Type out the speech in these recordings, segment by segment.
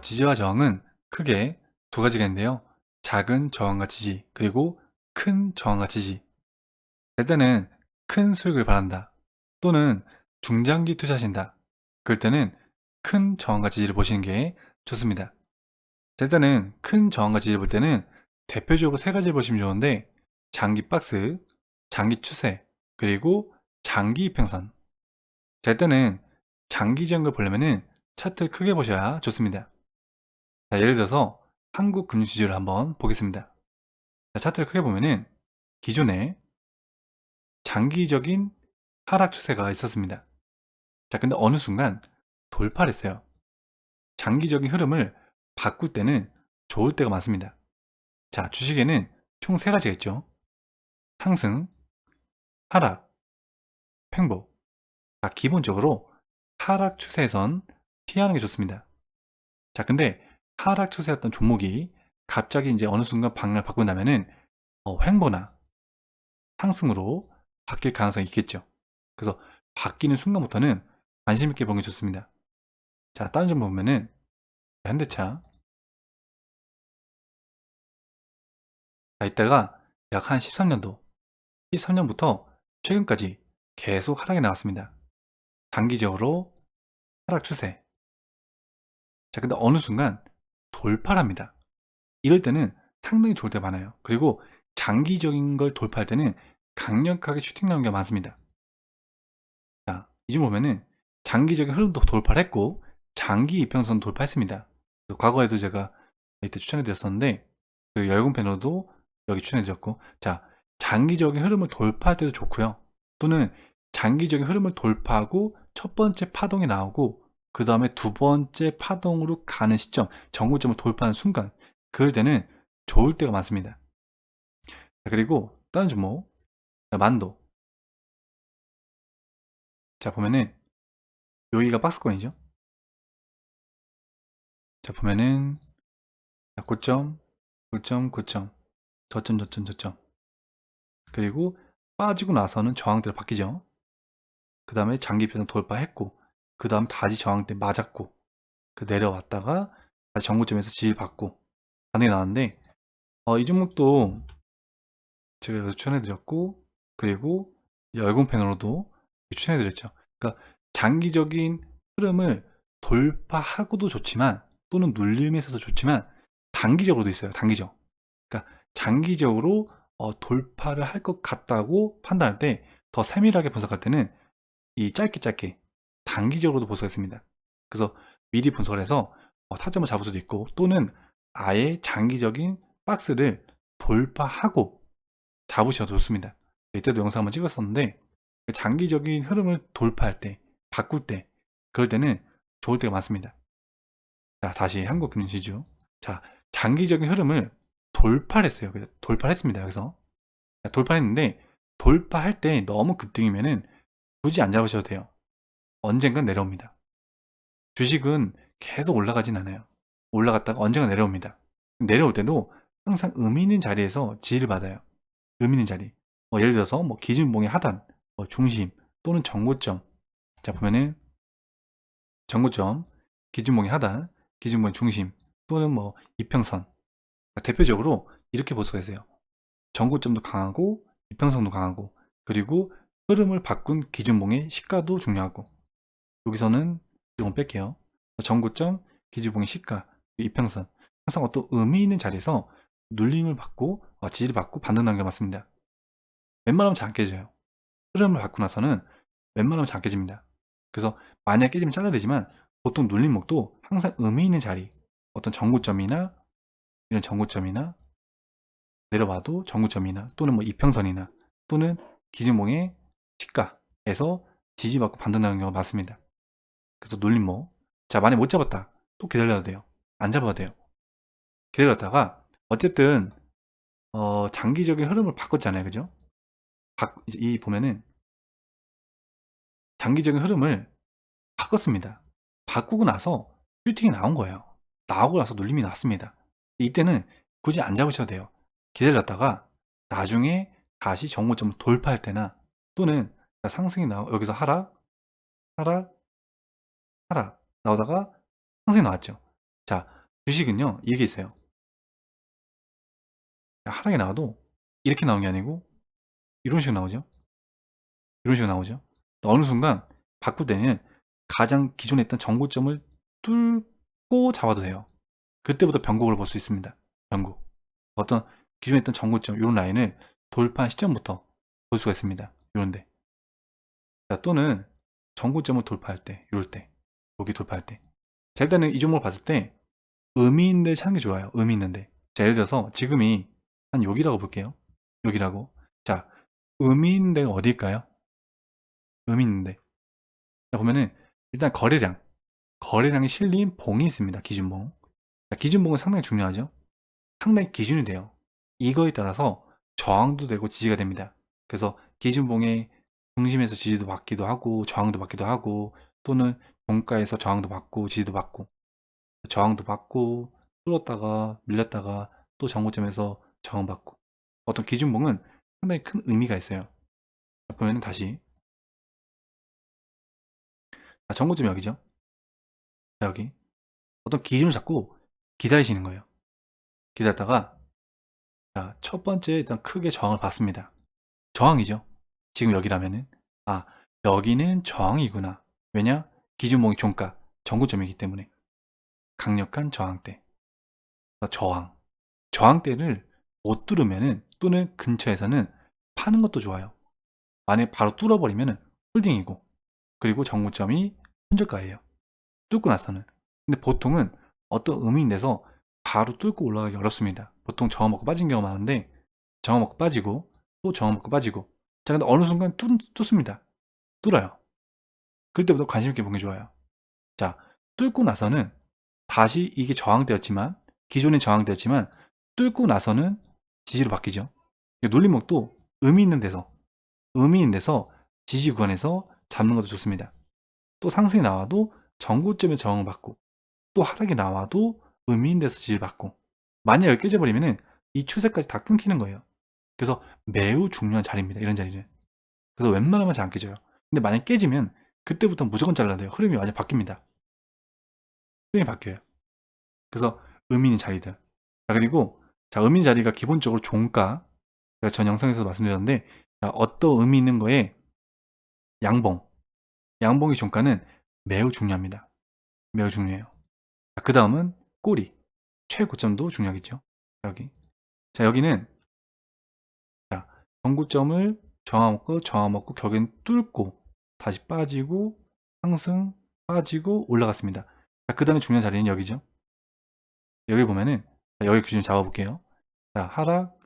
지지와 저항은 크게 두 가지가 있는데요. 작은 저항과 지지, 그리고 큰 저항과 지지. 될 때는 큰 수익을 바란다, 또는 중장기 투자하신다, 그럴 때는 큰 저항과 지지를 보시는 게 좋습니다. 될 때는 큰 저항과 지지를 볼 때는 대표적으로 세 가지를 보시면 좋은데, 장기 박스, 장기 추세, 그리고 장기 이평선. 될 때는 장기적인 걸 보려면은 차트를 크게 보셔야 좋습니다. 자, 예를 들어서 한국 금융지주를 한번 보겠습니다. 자, 차트를 크게 보면은 기존에 장기적인 하락 추세가 있었습니다. 자, 근데 어느 순간 돌파를 했어요. 장기적인 흐름을 바꿀 때는 좋을 때가 많습니다. 자, 주식에는 총 세 가지가 있죠. 상승, 하락, 횡보. 자, 기본적으로 하락 추세에선 피하는 게 좋습니다. 자, 근데 하락 추세였던 종목이 갑자기 이제 어느 순간 방향을 바꾼다면은 횡보나 상승으로 바뀔 가능성이 있겠죠. 그래서 바뀌는 순간부터는 관심 있게 보는 게 좋습니다. 자, 다른 점 보면은 현대차. 자, 이때가 약 한 13년도, 13년부터 최근까지 계속 하락이 나왔습니다. 단기적으로 하락 추세. 자, 근데 어느 순간 돌파를 합니다. 이럴 때는 상당히 좋을 때 많아요. 그리고 장기적인 걸 돌파할 때는 강력하게 슈팅 나오는 게 많습니다. 자, 이중 보면은 장기적인 흐름도 돌파를 했고 장기 이평선 돌파했습니다. 과거에도 제가 이때 추천해 드렸었는데, 그 열공 패널도 여기 추천해 드렸고, 자, 장기적인 흐름을 돌파할 때도 좋고요. 또는 장기적인 흐름을 돌파하고 첫 번째 파동이 나오고 그 다음에 두 번째 파동으로 가는 시점, 정고점을 돌파하는 순간, 그럴 때는 좋을 때가 많습니다. 자, 그리고 다른 종목, 자, 만도. 자, 보면은 여기가 박스권이죠. 자, 보면은 고점, 고점, 고점, 저점, 저점, 저점. 그리고 빠지고 나서는 저항대로 바뀌죠. 그 다음에 장기편을 돌파했고, 그 다음 다시 저항대 맞았고, 그 내려왔다가 다시 정고점에서 지지를 받고 반응이 나왔는데, 이 종목도 제가 여기서 추천해드렸고, 그리고 열공 패널로도 추천해드렸죠. 그러니까 장기적인 흐름을 돌파하고도 좋지만, 또는 눌림에서도 좋지만 단기적으로도 있어요. 단기적. 그러니까 장기적으로 돌파를 할 것 같다고 판단할 때, 더 세밀하게 분석할 때는 이 짧게 짧게 단기적으로도 볼 수가 있습니다. 그래서 미리 분석을 해서 타점을 잡을 수도 있고, 또는 아예 장기적인 박스를 돌파하고 잡으셔도 좋습니다. 이때도 영상 한번 찍었었는데, 장기적인 흐름을 돌파할 때, 바꿀 때, 그럴 때는 좋을 때가 많습니다. 자, 다시 한국금융지주. 자, 장기적인 흐름을 돌파를 했어요. 그래서 돌파를 했습니다. 여기서 돌파했는데, 돌파할 때 너무 급등이면은 굳이 안 잡으셔도 돼요. 언젠간 내려옵니다. 주식은 계속 올라가진 않아요. 올라갔다가 언젠가 내려옵니다. 내려올 때도 항상 의미 있는 자리에서 지지를 받아요. 의미 있는 자리. 예를 들어서 뭐 기준봉의 하단, 중심, 또는 정고점. 자, 보면은 정고점, 기준봉의 하단, 기준봉의 중심, 또는 뭐 이평선. 대표적으로 이렇게 볼 수가 있어요. 정고점도 강하고 이평선도 강하고, 그리고 흐름을 바꾼 기준봉의 시가도 중요하고. 여기서는 이건 뺄게요. 정고점, 기준봉의 시가, 이평선. 항상 어떤 의미 있는 자리에서 눌림을 받고 지지를 받고 반등하는 게 맞습니다. 웬만하면 잘 안 깨져요. 흐름을 받고 나서는 웬만하면 잘 안 깨집니다. 그래서 만약 깨지면 잘라내지만, 보통 눌림목도 항상 의미 있는 자리, 어떤 정고점이나 이런 정고점이나 내려와도 정고점이나, 또는 뭐 이평선이나, 또는 기준봉의 시가에서 지지받고 반등하는 경우가 많습니다. 그래서 눌림목. 자, 만약 못 잡았다, 또 기다려야 돼요. 안 잡아도 돼요. 기다렸다가 어쨌든 장기적인 흐름을 바꿨잖아요. 그죠? 이 보면은 장기적인 흐름을 바꿨습니다. 바꾸고 나서 슈팅이 나온 거예요. 나오고 나서 눌림이 났습니다. 이때는 굳이 안 잡으셔도 돼요. 기다렸다가 나중에 다시 정고점을 돌파할 때나, 또는 상승이 여기서 하락, 하락, 하락 나오다가 상승이 나왔죠. 자, 주식은요, 이게 있어요. 하락이 나와도 이렇게 나오는 게 아니고 이런 식으로 나오죠. 이런 식으로 나오죠. 어느 순간 바꿀 때는 가장 기존에 있던 정고점을 뚫고 잡아도 돼요. 그때부터 변곡을 볼 수 있습니다. 변곡. 어떤 기존에 있던 정고점, 이런 라인을 돌파한 시점부터 볼 수가 있습니다. 이런데. 자, 또는 정고점을 돌파할 때, 이럴 때, 여기 돌파할 때. 자, 일단은 이 종목을 봤을 때 의미 있는 데 찾는 게 좋아요. 의미 있는데. 자, 예를 들어서 지금이 한 여기라고 볼게요. 여기라고. 자, 의미 있는 데가 어디일까요? 의미 있는데. 자, 보면은 일단 거래량이 실린 봉이 있습니다. 기준봉. 자, 기준봉은 상당히 중요하죠. 상당히 기준이 돼요. 이거에 따라서 저항도 되고 지지가 됩니다. 그래서 기준봉의 중심에서 지지도 받기도 하고 저항도 받기도 하고, 또는 종가에서 저항도 받고 지지도 받고, 저항도 받고 뚫었다가 밀렸다가 또 정고점에서 저항받고, 어떤 기준봉은 상당히 큰 의미가 있어요. 보면은 다시, 정고점 여기죠. 자, 여기 어떤 기준을 잡고 기다리시는 거예요. 기다렸다가, 자, 첫 번째 일단 크게 저항을 받습니다. 저항이죠. 지금 여기라면은, 아, 여기는 저항이구나. 왜냐? 기준봉이 종가 정고점이기 때문에 강력한 저항대. 저항대를 못 뚫으면은, 또는 근처에서는 파는 것도 좋아요. 만약에 바로 뚫어버리면은 홀딩이고, 그리고 정고점이 손절가예요. 뚫고 나서는. 근데 보통은 어떤 의미인 데서 바로 뚫고 올라가기 어렵습니다. 보통 저항 먹고 빠진 경우가 많은데, 저항 먹고 빠지고 또 저항 먹고 빠지고. 자, 근데 어느 순간 뚫습니다. 뚫어요. 그때부터 관심 있게 보는 게 좋아요. 자, 뚫고 나서는 다시 이게 저항되었지만, 기존에 저항되었지만 뚫고 나서는 지지로 바뀌죠. 눌림목도 의미 있는 데서 지지 구간에서 잡는 것도 좋습니다. 또 상승이 나와도 전고점에 저항을 받고, 또 하락이 나와도 의미 있는 데서 지지를 받고, 만약 여기 깨져버리면은 이 추세까지 다 끊기는 거예요. 그래서 매우 중요한 자리입니다. 이런 자리는. 그래서 웬만하면 잘 안 깨져요. 근데 만약 깨지면 그때부터 무조건 잘라야 돼요. 흐름이 완전 바뀝니다. 흐름이 바뀌어요. 그래서 의미 있는 자리들. 자, 그리고 자, 의미 있는 자리가 기본적으로 종가. 제가 전 영상에서 말씀드렸는데, 자, 어떤 의미 있는 거에 양봉. 양봉의 종가는 매우 중요합니다. 매우 중요해요. 그 다음은 꼬리. 최고점도 중요하겠죠. 여기. 자, 여기는, 자, 전고점을 저항 먹고 격엔 뚫고 다시 빠지고 상승 빠지고 올라갔습니다. 자, 그 다음에 중요한 자리는 여기죠. 여기 보면은, 자, 여기 기준 잡아볼게요. 자, 하락,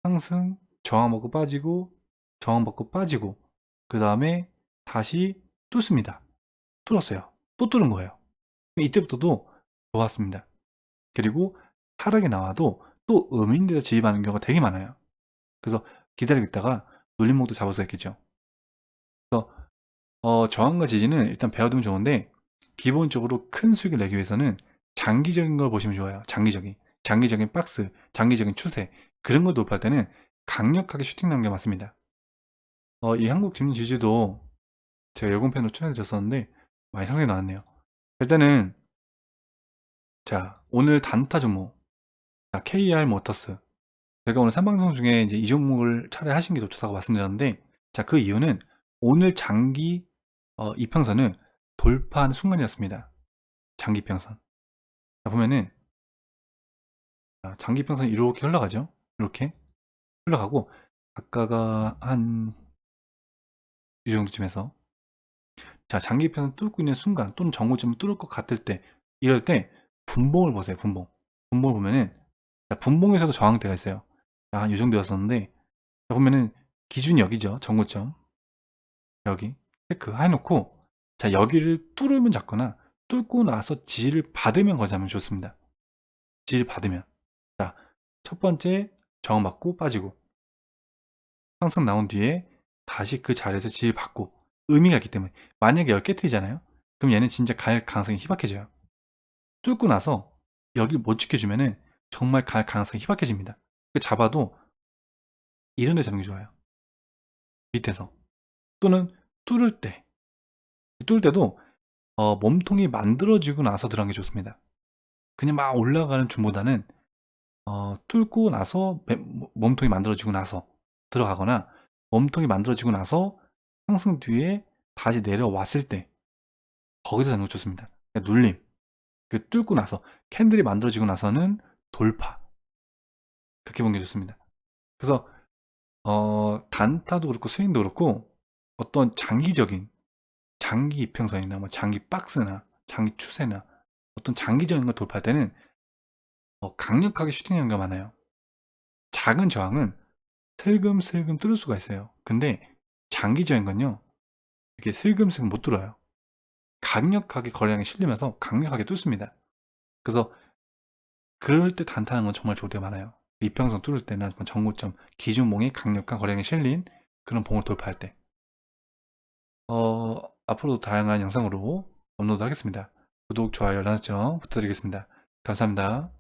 상승, 저항 먹고 빠지고 저항 먹고 빠지고, 그 다음에 다시 뚫습니다. 뚫었어요. 또 뚫은 거예요. 이때부터도 좋았습니다. 그리고 하락이 나와도 또 음인대로 진입하는 경우가 되게 많아요. 그래서 기다리고 있다가 눌림목도 잡을 수 있겠죠. 그래서 저항과 지지는 일단 배워두면 좋은데, 기본적으로 큰 수익을 내기 위해서는 장기적인 걸 보시면 좋아요. 장기적인 박스, 장기적인 추세, 그런 걸 돌파할 때는 강력하게 슈팅 나는 게 맞습니다. 이 한국 김리 지지도 제가 예고편으로 추천해드렸었는데 많이 상승이 나왔네요. 일단은, 자, 오늘 단타 종목, 자, KR 모터스. 제가 오늘 3방송 중에 이제 이 종목을 차라리 하신 게 좋다고 말씀드렸는데, 자, 그 이유는 오늘 장기 이평선을 돌파한 순간이었습니다. 장기 평선. 자, 보면은, 자, 장기 평선이 이렇게 흘러가죠. 이렇게 흘러가고, 아까가 한 이 정도쯤에서, 자, 장기 평선 뚫고 있는 순간, 또는 정고점을 뚫을 것 같을 때, 이럴 때 분봉을 보세요. 분봉을 보면은, 자, 분봉에서도 저항대가 있어요. 자, 한 이 정도였었는데, 자, 보면은 기준이 여기죠. 정고점 여기 체크 해놓고, 자, 여기를 뚫으면 잡거나 뚫고 나서 지지를 받으면 거래하면 좋습니다. 지지를 받으면, 자, 첫 번째 저항받고 빠지고 상승 나온 뒤에 다시 그 자리에서 지지를 받고, 의미가 있기 때문에. 만약에 여기 깨트리잖아요. 그럼 얘는 진짜 갈 가능성이 희박해져요. 뚫고 나서 여기 못 지켜주면은 정말 갈 가능성이 희박해집니다. 잡아도 이런 데 잡는 게 좋아요. 밑에서. 또는 뚫을 때도 몸통이 만들어지고 나서 들어가는 게 좋습니다. 그냥 막 올라가는 줌보다는 뚫고 나서 몸통이 만들어지고 나서 들어가거나, 몸통이 만들어지고 나서 상승 뒤에 다시 내려왔을 때 거기서 잡는 거 좋습니다. 그러니까 눌림, 그 뚫고 나서 캔들이 만들어지고 나서는 돌파, 그렇게 보는 게 좋습니다. 그래서 단타도 그렇고 스윙도 그렇고 어떤 장기적인 장기 이평선이나 뭐 장기 박스나 장기 추세나 어떤 장기적인 걸 돌파할 때는 강력하게 슈팅하는 게 많아요. 작은 저항은 슬금슬금 뚫을 수가 있어요. 근데 장기적인 건요, 이렇게 슬금슬금 못 뚫어요. 강력하게 거래량이 실리면서 강력하게 뚫습니다. 그래서 그럴 때 단타하는 건 정말 좋을 때가 많아요. 이평선 뚫을 때나 전고점 기준봉이 강력한 거래량이 실린 그런 봉을 돌파할 때. 앞으로도 다양한 영상으로 업로드 하겠습니다. 구독, 좋아요, 알람 설정 부탁드리겠습니다. 감사합니다.